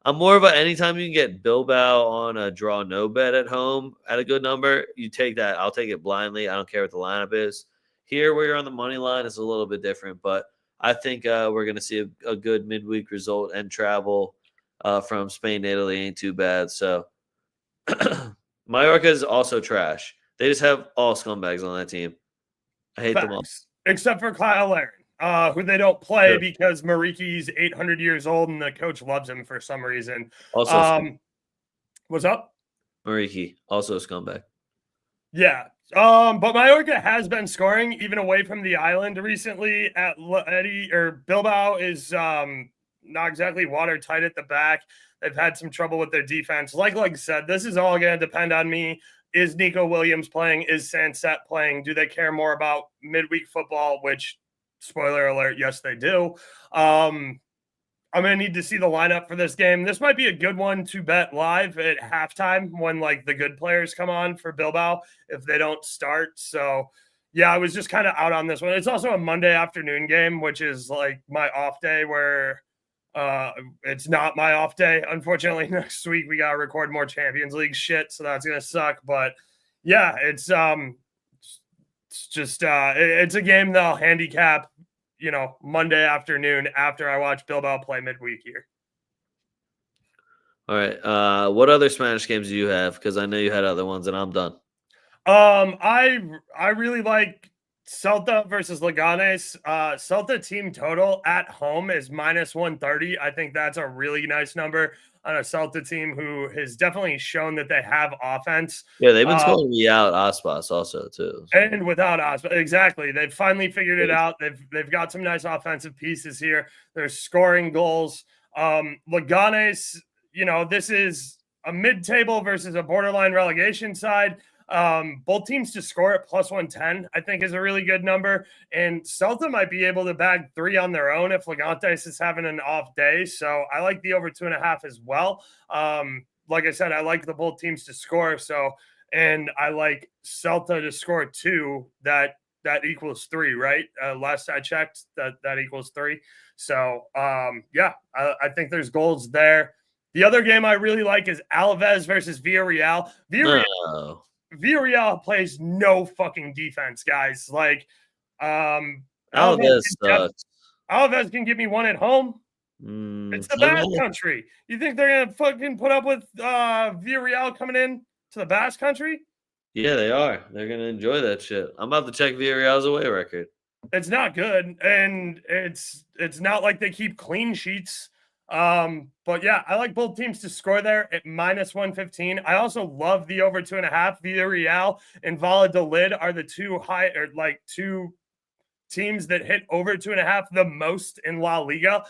I'm more of a anytime you can get Bilbao on a draw no bet at home at a good number, you take that. I'll take it blindly. I don't care what the lineup is. Here, where you're on the money line, it's a little bit different, but I think we're going to see a good midweek result and travel from Spain to Italy ain't too bad. So Mallorca is also trash. They just have all scumbags on that team. I hate them all. Except for Kyle Larin, who they don't play because Mariki's 800 years old and the coach loves him for some reason. Also, what's up? Mariki, also a scumbag. Yeah. But Mallorca has been scoring even away from the island recently. Bilbao is not exactly watertight at the back. They've had some trouble with their defense. Like I said, this is all going to depend on me. Is Nico Williams playing? Is Sanset playing? Do they care more about midweek football? Which, spoiler alert, yes, they do. I'm going to need to see the lineup for this game. This might be a good one to bet live at halftime when like the good players come on for Bilbao if they don't start. So, yeah, I was just kind of out on this one. It's also a Monday afternoon game, which is like my off day where it's not my off day. Unfortunately, next week we got to record more Champions League shit, so that's going to suck. But, yeah, it's just it's a game that I'll handicap Monday afternoon after I watch Bilbao play midweek here. All right. What other Spanish games do you have? Because I know you had other ones, and I'm done. I really like Celta versus Leganes. Celta team total at home is minus 130. I think that's a really nice number on a Celta team who has definitely shown that they have offense. Yeah, they've been scoring without Aspas also too. And without Aspas, exactly. They've finally figured it out. They've got some nice offensive pieces here. They're scoring goals. Leganes, this is a mid-table versus a borderline relegation side. Both teams to score at plus 110, I think is a really good number. And Celta might be able to bag 3 on their own if Legantes is having an off day. So I like the over 2.5 as well. Like I said, I like the both teams to score. So, and I like Celta to score 2. That equals 3, right? Last I checked, that equals 3. So, yeah, I think there's goals there. The other game I really like is Alaves versus Villarreal. Villarreal plays no fucking defense, guys. Like, Alaves can give me one at home. It's the Basque country. You think they're gonna fucking put up with Villarreal coming in to the Basque country? Yeah, they are. They're gonna enjoy that shit. I'm about to check Villarreal's away record. It's not good, and it's not like they keep clean sheets. But yeah, I like both teams to score there at -115. I also love the over 2.5. Villarreal and Valladolid are the two teams that hit over 2.5 the most in La Liga.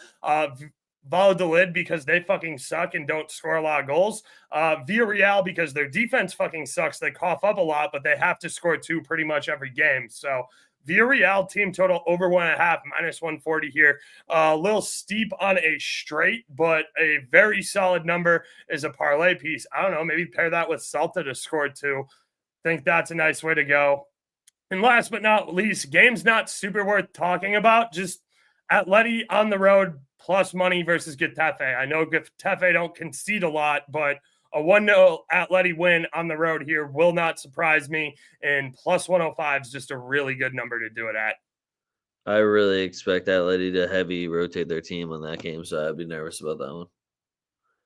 Valladolid because they fucking suck and don't score a lot of goals. Villarreal because their defense fucking sucks. They cough up a lot, but they have to score 2 pretty much every game. So Villarreal team total over 1.5, -140 here. A little steep on a straight, but a very solid number is a parlay piece. I don't know, maybe pair that with Celta to score 2. Think that's a nice way to go. And last but not least, game's not super worth talking about. Just Atleti on the road plus money versus Getafe. I know Getafe don't concede a lot, but a 1-0 Atleti win on the road here will not surprise me. And plus 105 is just a really good number to do it at. I really expect Atleti to heavy rotate their team on that game, so I'd be nervous about that one.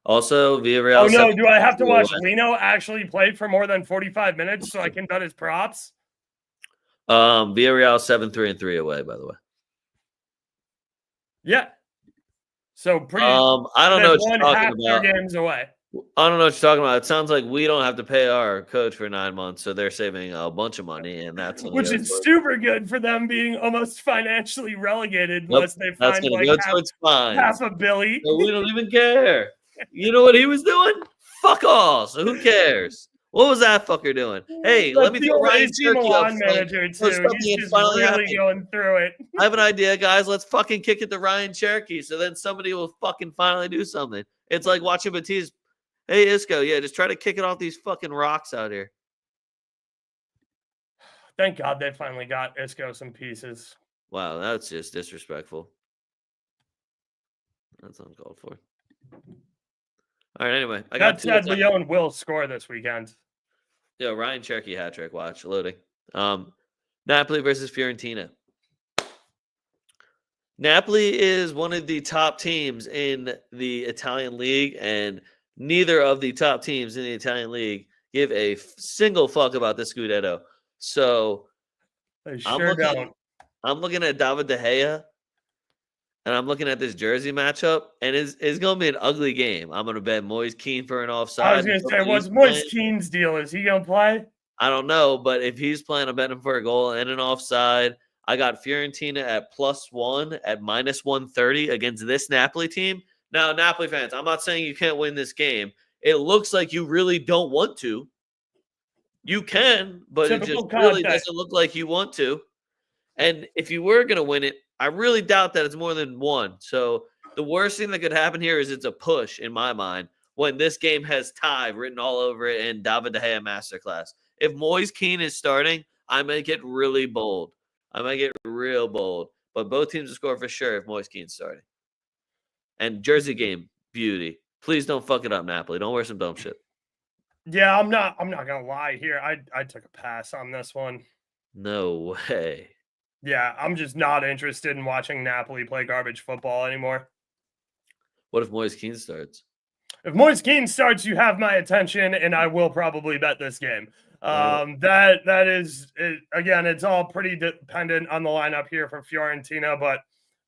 Also, Villarreal. Oh no, do I have to watch Lino actually play for more than 45 minutes so I can bet his props? Villarreal 7-3-3 away, by the way. Yeah. So pretty. I don't know what you're talking about. Games away. I don't know what you're talking about. It sounds like we don't have to pay our coach for 9 months, so they're saving a bunch of money, and that's which is super good for them being almost financially relegated unless they find like half a Billy. So we don't even care. You know what he was doing? Fuck all. So who cares? What was that fucker doing? Hey, let me throw Ryan Cherky up. Manager too. He's just really going through it. I have an idea, guys. Let's fucking kick it to Ryan Cherky, so then somebody will fucking finally do something. It's like watching Batiste. Hey, Isco, yeah, just try to kick it off these fucking rocks out here. Thank God they finally got Isco some pieces. Wow, that's just disrespectful. That's uncalled for. All right, anyway. That said, Lyon will score this weekend. Yeah, Ryan Cherky hat trick. Watch, loading. Napoli versus Fiorentina. Napoli is one of the top teams in the Italian league, and neither of the top teams in the Italian league give a single fuck about the Scudetto. So they sure don't. I'm looking at David De Gea, and I'm looking at this Jersey matchup, and it's going to be an ugly game. I'm going to bet Moise Kean for an offside. I was going to say, what's Moise Kean's deal? Is he going to play? I don't know, but if he's playing, I'm betting him for a goal and an offside. I got Fiorentina at +1 at -130 against this Napoli team. Now, Napoli fans, I'm not saying you can't win this game. It looks like you really don't want to. You can, but it just really doesn't look like you want to. And if you were going to win it, I really doubt that it's more than 1. So the worst thing that could happen here is it's a push in my mind when this game has tie written all over it and David De Gea masterclass. If Moise Kean is starting, I might get really bold. I might get real bold. But both teams will score for sure if Moise Kean's starting. And Jersey game, beauty. Please don't fuck it up, Napoli. Don't wear some dumb shit. Yeah, I'm not gonna lie here. I took a pass on this one. No way. Yeah, I'm just not interested in watching Napoli play garbage football anymore. What if Moise Kean starts? If Moise Kean starts, you have my attention, and I will probably bet this game. That is it, again, it's all pretty dependent on the lineup here for Fiorentina, but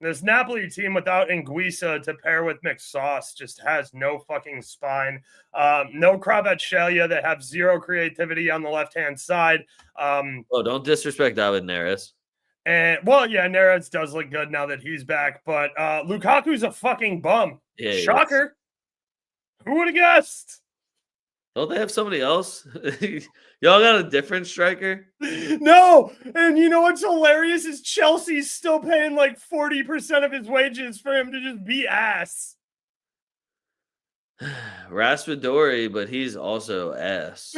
this Napoli team without Anguissa to pair with McSauce just has no fucking spine. No Kvaratskhelia. They have zero creativity on the left-hand side. Don't disrespect David Neres. And well, yeah, Neres does look good now that he's back, but Lukaku's a fucking bum. Yeah, shocker. Who would have guessed? Don't they have somebody else? Y'all got a different striker? No. And you know what's hilarious is Chelsea's still paying like 40% of his wages for him to just be ass. Raspadori, but he's also ass.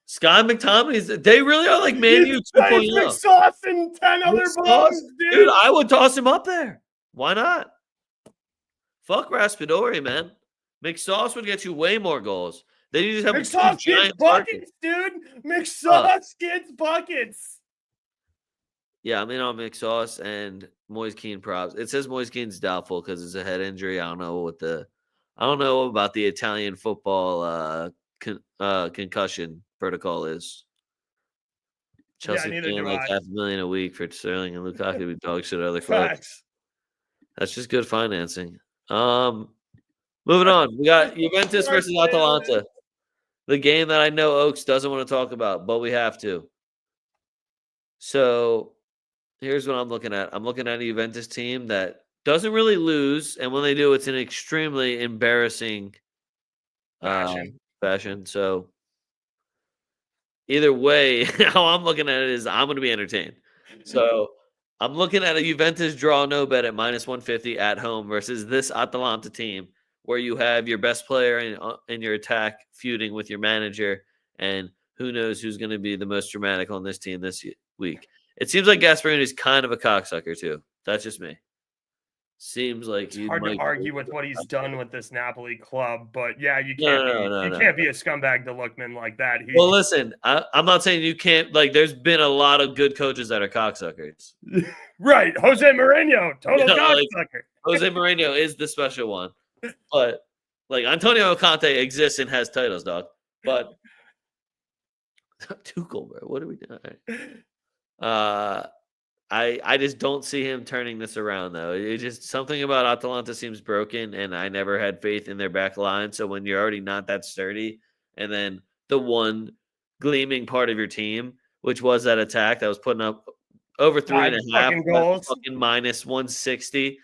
Sky McTominay's, they really are like Man U 2.0. McSauce and 10 other bums, dude. I would toss him up there. Why not? Fuck Raspadori, man. McSauce would get you way more goals. They just have McSauce gets buckets, dude. McSauce gets buckets. Yeah, I'm in on McSauce and Moise Kean props. It says Moise Kean's doubtful because it's a head injury. I don't know about the Italian football concussion protocol is. Chelsea neither paying do like I. $500,000 a week for Sterling and Lukaku to be dog shit at other clubs. Facts. That's just good financing. Moving on. We got Juventus versus Atalanta. The game that I know Oaks doesn't want to talk about, but we have to. So here's what I'm looking at. I'm looking at a Juventus team that doesn't really lose, and when they do, it's an extremely embarrassing fashion. So either way, how I'm looking at it is I'm going to be entertained. So I'm looking at a Juventus draw no bet at -150 at home versus this Atalanta team where you have your best player in your attack feuding with your manager, and who knows who's going to be the most dramatic on this team this week. It seems like Gasperini is kind of a cocksucker too. That's just me. Seems like It's hard to argue with what he's done with this Napoli club, but yeah, you No. can't be a scumbag to Lookman like that. Well, listen, I'm not saying you can't. Like, there's been a lot of good coaches that are cocksuckers. Right, Jose Mourinho, total cocksucker. Jose Mourinho is the special one, but like Antonio Conte exists and has titles, dog. But Tuchel, bro, what are we doing? I just don't see him turning this around though. It just something about Atalanta seems broken, and I never had faith in their back line. So when you're already not that sturdy, and then the one gleaming part of your team, which was that attack that was putting up over 3.5 goals, fucking -160.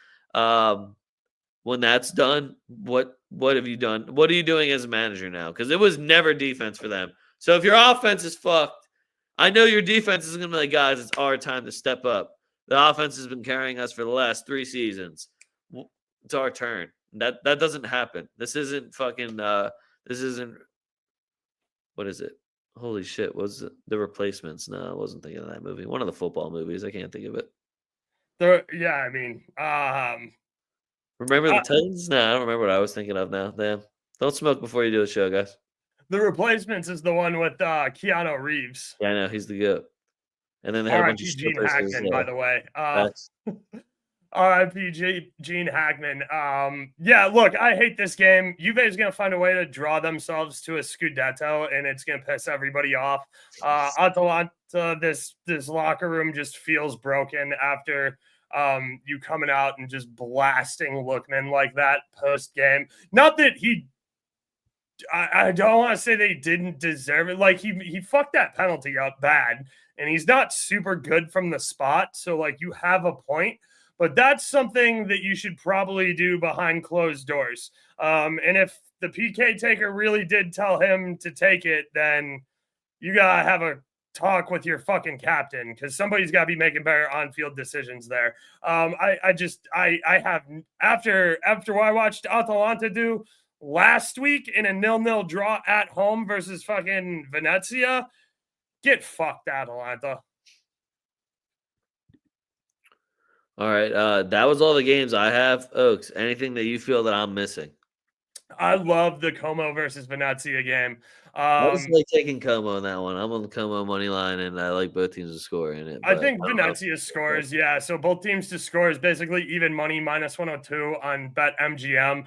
When that's done, what have you done? What are you doing as a manager now? Because it was never defense for them. So if your offense is fucked, I know your defense is going to be like, guys, it's our time to step up. The offense has been carrying us for the last 3 seasons. It's our turn. That doesn't happen. This isn't fucking. This isn't. What is it? Holy shit! Was it The Replacements? No, I wasn't thinking of that movie. One of the football movies. I can't think of it. Yeah, I mean, remember the Titans? No, I don't remember what I was thinking of now. Damn. Don't smoke before you do the show, guys. The Replacements is the one with Keanu Reeves. Yeah, I know. He's the GOAT. And then they had a bunch of Gene Hackman, by the way. RIP Gene Hackman. Yeah, look, I hate this game. Juve is going to find a way to draw themselves to a Scudetto, and it's going to piss everybody off. Atalanta, this locker room just feels broken after you coming out and just blasting Lookman like that post-game. Not that I don't want to say they didn't deserve it. Like, he fucked that penalty up bad, and he's not super good from the spot. So, like, you have a point. But that's something that you should probably do behind closed doors. And if the PK taker really did tell him to take it, then you got to have a talk with your fucking captain, because somebody's got to be making better on-field decisions there. I have, after what I watched Atalanta do last week in a 0-0 draw at home versus fucking Venezia, get fucked, Atalanta. All right. That was all the games I have. Oaks, anything that you feel that I'm missing? I love the Como versus Venezia game. I just like taking Como in that one. I'm on the Como money line, and I like both teams to score in it. I think Venezia scores, yeah. So both teams to score is basically even money, -102 on BetMGM.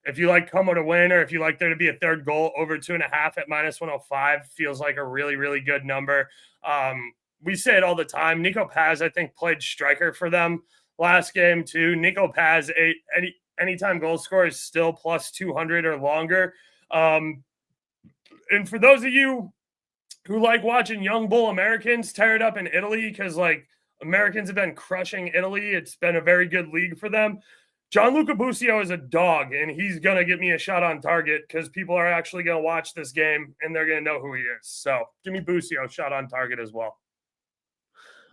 If you like Como to win, or if you like there to be a third goal, over 2.5 at -105 feels like a really, really good number. We say it all the time. Nico Paz, I think, played striker for them last game too. Nico Paz, anytime goal score is still +200 or longer. And for those of you who like watching young bull Americans tear it up in Italy, because like Americans have been crushing Italy, it's been a very good league for them. Gianluca Busio is a dog, and he's going to get me a shot on target, because people are actually going to watch this game and they're going to know who he is. So give me Busio shot on target as well.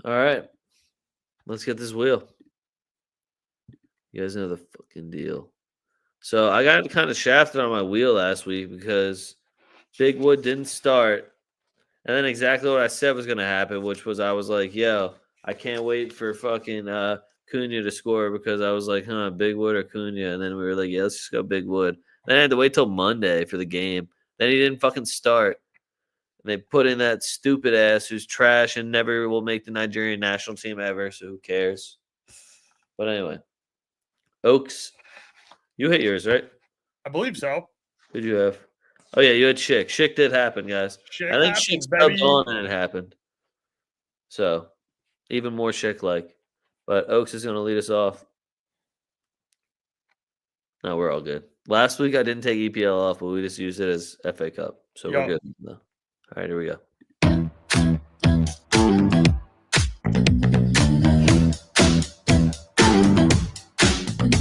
All right. Let's get this wheel. You guys know the fucking deal. So I got kind of shafted on my wheel last week because Big Wood didn't start. And then exactly what I said was going to happen, which was I was like, yo, I can't wait for fucking Cunha to score, because I was like, Big Wood or Cunha? And then we were like, yeah, let's just go Big Wood. Then I had to wait till Monday for the game. Then he didn't fucking start. And they put in that stupid ass who's trash and never will make the Nigerian national team ever, so who cares? But anyway, Oaks, you hit yours, right? I believe so. Who'd you have? Oh, yeah, you had Schick. Schick did happen, guys. I think Schick subbed on and it happened. So even more Schick-like. But Oaks is going to lead us off. No, we're all good. Last week I didn't take EPL off, but we just used it as FA Cup. So we're good. No. All right, here we go.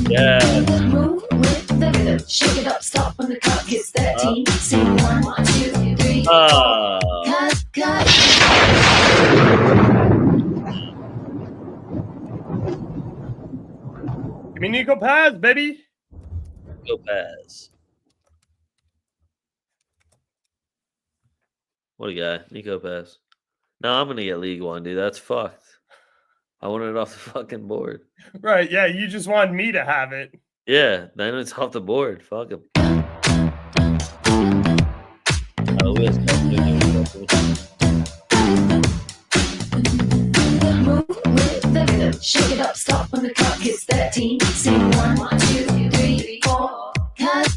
Yeah. Move with the rhythm. Shake it up, stop when the clock hits 13. Sing 1, 2, 3, 4. Cut. Give me Nico Paz, baby. Nico Paz. What a guy. Nico Paz. No, I'm going to get League One, dude. That's fucked. I wanted it off the fucking board. Right, yeah, you just wanted me to have it. Yeah, then it's off the board. Fuck him. Move with the rhythm. Shake it up, stop when the clock hits 13. Sing 1, 2, 3, 4. Cut.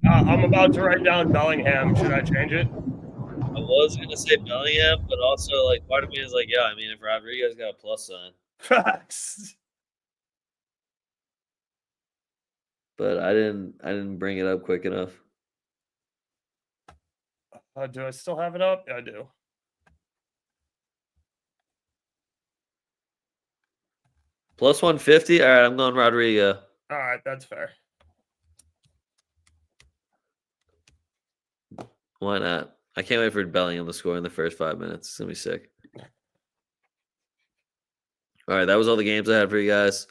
I'm about to write down Bellingham. Should I change it? I was going to say Bellingham, but also, like, part of me is like, yeah, I mean, if Rodriguez got a plus sign. Facts. But I didn't bring it up quick enough. Do I still have it up? Yeah, I do. Plus 150? All right, I'm going Rodrigo. All right, that's fair. Why not? I can't wait for Bellingham to score in the first 5 minutes. It's going to be sick. All right, that was all the games I had for you guys.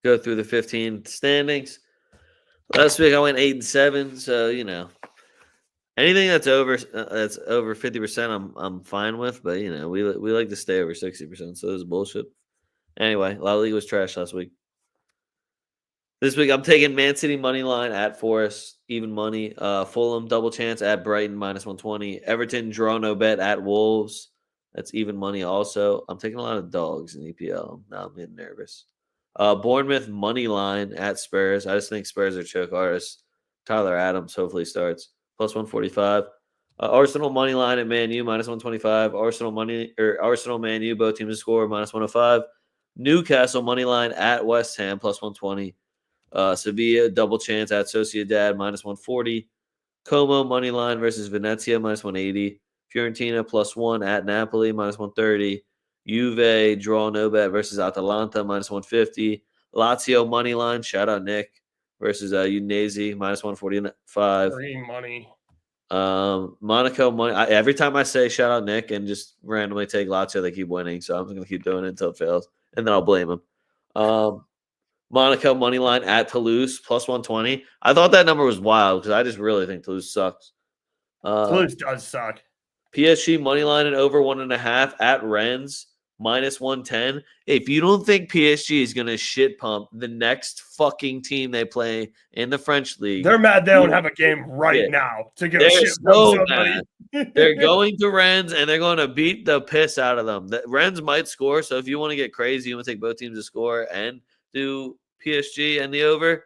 Go through the 15 standings. Last week I went 8-7, so you know anything that's over 50%, I'm fine with. But you know we like to stay over 60%, so this is bullshit. Anyway, La Liga was trash last week. This week I'm taking Man City money line at Forest, even money. Fulham double chance at Brighton -120. Everton draw no bet at Wolves. That's even money also. I'm taking a lot of dogs in EPL. Now I'm getting nervous. Bournemouth money line at Spurs. I just think Spurs are choke artists. Tyler Adams hopefully starts. Plus 145. Arsenal money line at Man U -125. Arsenal Man U, both teams to score -105. Newcastle money line at West Ham plus 120. Sevilla double chance at Sociedad -140. Como money line versus Venezia -180. Fiorentina +1 at Napoli -130. Juve draw no bet versus Atalanta -150. Lazio money line, shout out Nick, versus Udinese -145. Free money. Monaco money. Every time I say shout out Nick and just randomly take Lazio, they keep winning. So I'm just gonna keep doing it until it fails, and then I'll blame him. Monaco money line at Toulouse plus 120. I thought that number was wild because I just really think Toulouse sucks. Toulouse does suck. PSG money line and over 1.5 at Rennes -110. If you don't think PSG is gonna shit pump the next fucking team they play in the French league, they're mad they don't have a game right now to go shit so pump somebody. They're going to Rennes and they're going to beat the piss out of them. Rennes might score, so if you want to get crazy, you want to take both teams to score and do PSG and the over,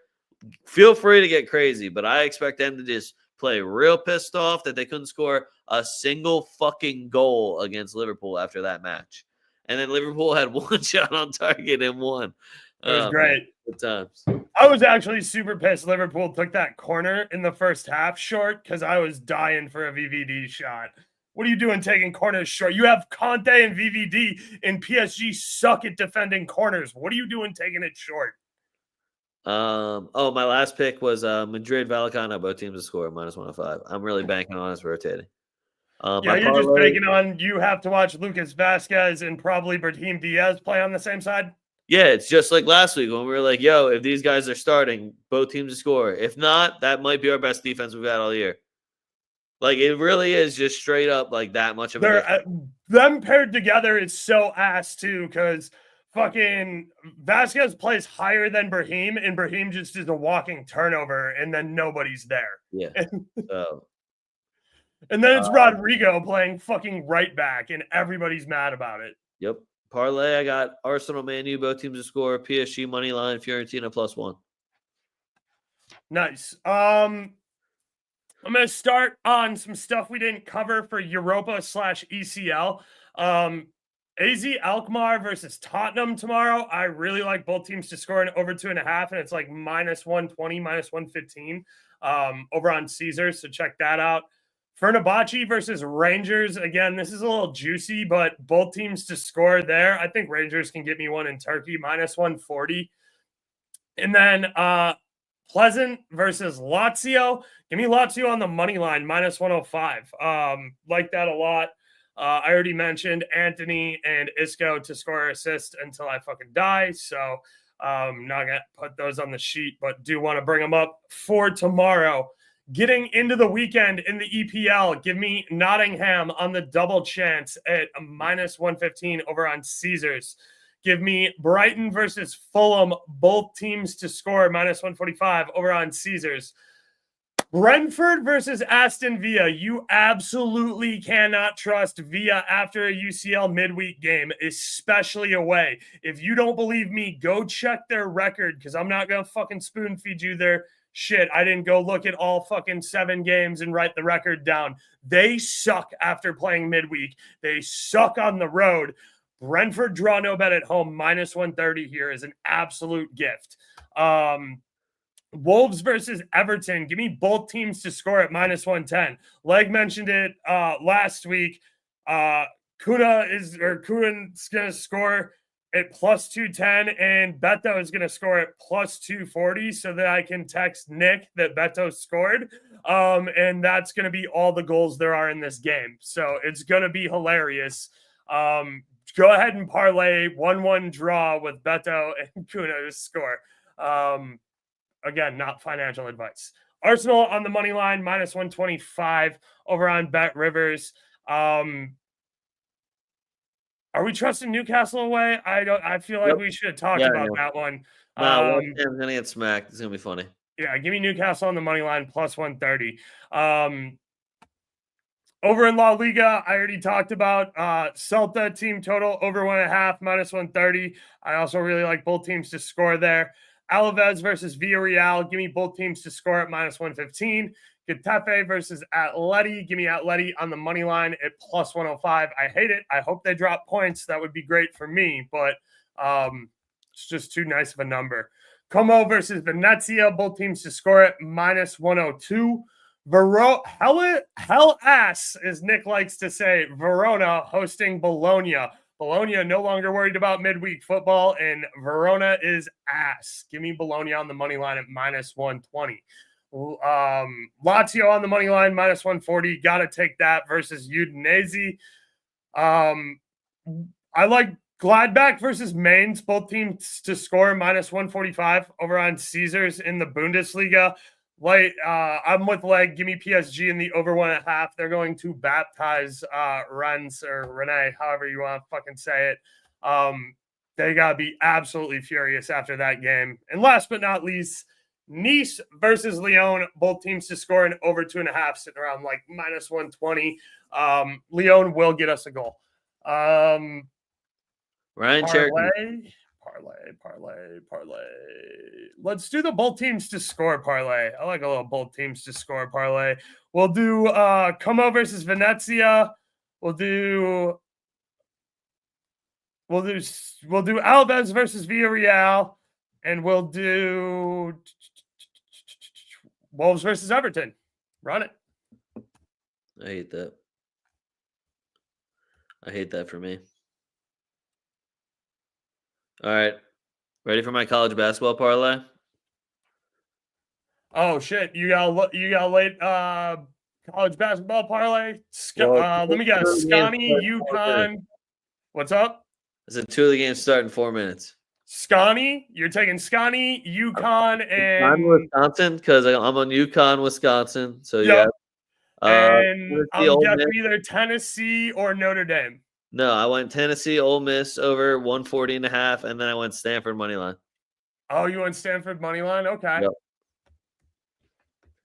feel free to get crazy. But I expect them to just play real pissed off that they couldn't score a single fucking goal against Liverpool after that match. And then Liverpool had one shot on target and won. It was great. Good times. I was actually super pissed Liverpool took that corner in the first half short because I was dying for a VVD shot. What are you doing taking corners short? You have Conte and VVD, and PSG suck at defending corners. What are you doing taking it short? My last pick was Madrid Vallecano, both teams to score -105. I'm really banking on us rotating. Yeah, you're just banking on you have to watch Lucas Vasquez and probably Brahim Diaz play on the same side. Yeah, it's just like last week when we were like, yo, if these guys are starting, both teams to score. If not, that might be our best defense we've had all year. Like, it really is just straight up like that much of a them paired together is so ass too, because fucking Vasquez plays higher than Brahim, and Brahim just is a walking turnover, and then nobody's there. Yeah. And then it's Rodrigo playing fucking right back, and everybody's mad about it. Yep. Parlay, I got Arsenal, Man U, both teams to score. PSG money line, Fiorentina +1. Nice. I'm going to start on some stuff we didn't cover for Europa/ECL. AZ Alkmaar versus Tottenham tomorrow. I really like both teams to score in over 2.5, and it's like -120, -115 over on Caesars. So check that out. Fenerbahce versus Rangers. Again, this is a little juicy, but both teams to score there. I think Rangers can get me one in Turkey, -140. And then Pleasant versus Lazio. Give me Lazio on the money line, -105. Like that a lot. I already mentioned Anthony and Isco to score assist until I fucking die. So not going to put those on the sheet, but do want to bring them up for tomorrow. Getting into the weekend in the EPL, give me Nottingham on the double chance at -115 over on Caesars. Give me Brighton versus Fulham, both teams to score, -145 over on Caesars. Brentford versus Aston Villa. You absolutely cannot trust Villa after a UCL midweek game, especially away. If you don't believe me, go check their record, because I'm not going to fucking spoon feed you their shit. I didn't go look at all fucking 7 games and write the record down. They suck after playing midweek. They suck on the road. Brentford draw no bet at home, -130 here is an absolute gift. Wolves versus Everton. Give me both teams to score at -110. Leg mentioned it last week. Kuhn's going to score at +210, and Beto is going to score at +240, so that I can text Nick that Beto scored. And that's going to be all the goals there are in this game. So it's going to be hilarious. Go ahead and parlay 1-1 draw with Beto and Kuhn to score. Again, not financial advice. Arsenal on the money line, -125 over on Bet Rivers. Are we trusting Newcastle away? I feel like we should have talked about that one. No, West Ham's gonna get smacked. It's gonna be funny. Yeah, give me Newcastle on the money line, +130. Over in La Liga, I already talked about Celta team total over 1.5, -130. I also really like both teams to score there. Alaves versus Villarreal. Give me both teams to score at -115. Getafe versus Atleti. Give me Atleti on the money line at +105. I hate it. I hope they drop points. That would be great for me, but it's just too nice of a number. Como versus Venezia. Both teams to score at -102. Hell ass, as Nick likes to say, Verona hosting Bologna. Bologna no longer worried about midweek football, and Verona is ass. Give me Bologna on the money line at -120. Lazio on the money line, -140. Got to take that versus Udinese. I like Gladbach versus Mainz, both teams to score, -145 over on Caesars in the Bundesliga. I'm with Leg. Give me PSG in the over 1.5. They're going to baptize Rennes or Rene, however you want to fucking say it. They got to be absolutely furious after that game. And last but not least, Nice versus Lyon. Both teams to score in over 2.5, sitting around like -120. Lyon will get us a goal. Ryan Cherokee. Parlay. Let's do the both teams to score parlay. I like a little both teams to score parlay. We'll do Como versus Venezia. We'll do Alaves versus Villarreal, and we'll do Wolves versus Everton. Run it. I hate that. I hate that for me. All right. Ready for my college basketball parlay? Oh shit. You got late college basketball parlay? Let me guess. Scotty, UConn. What's up? I said 2 of the games start in 4 minutes. Scotty, you're taking Scotty, UConn, and I'm Wisconsin, because I'm on UConn, Wisconsin. So yeah. And I'm guessing either Tennessee or Notre Dame. No, I went Tennessee, Ole Miss over 140.5, and then I went Stanford money line. Oh, you went Stanford money line? Okay. Yep.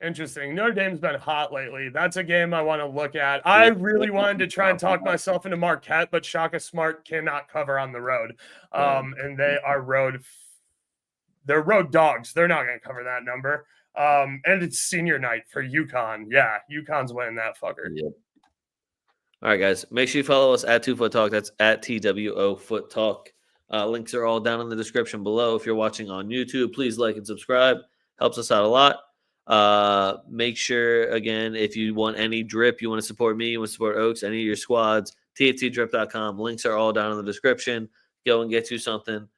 Interesting. Notre Dame's been hot lately. That's a game I want to look at. I really wanted to try and talk myself into Marquette, but Shaka Smart cannot cover on the road. And they are road they're road dogs. They're not going to cover that number. And it's senior night for UConn. Yeah, UConn's winning that fucker. Yep. All right, guys. Make sure you follow us at 2FootTalk. That's at TWO.FootTalk. Links are all down in the description below. If you're watching on YouTube, please like and subscribe. Helps us out a lot. Make sure, again, if you want any drip, you want to support me, you want to support Oaks, any of your squads, tftdrip.com. Links are all down in the description. Go and get you something.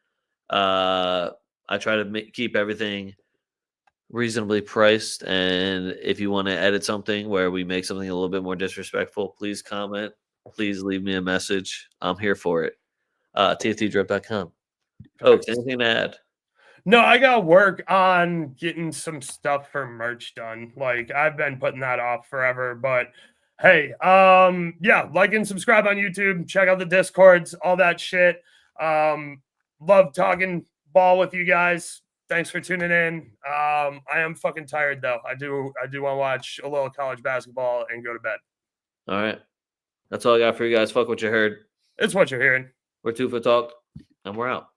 I try to keep everything reasonably priced, and if you want to edit something where we make something a little bit more disrespectful, please comment. Please leave me a message. I'm here for it. tftdrip.com. Oaks, anything to add? No, I got to work on getting some stuff for merch done. Like, I've been putting that off forever, but hey, yeah, like and subscribe on YouTube, check out the Discords, all that shit. Love talking ball with you guys. Thanks for tuning in. I am fucking tired though. I do want to watch a little college basketball and go to bed. All right. That's all I got for you guys. Fuck what you heard. It's what you're hearing. We're 2FootTalk, and we're out.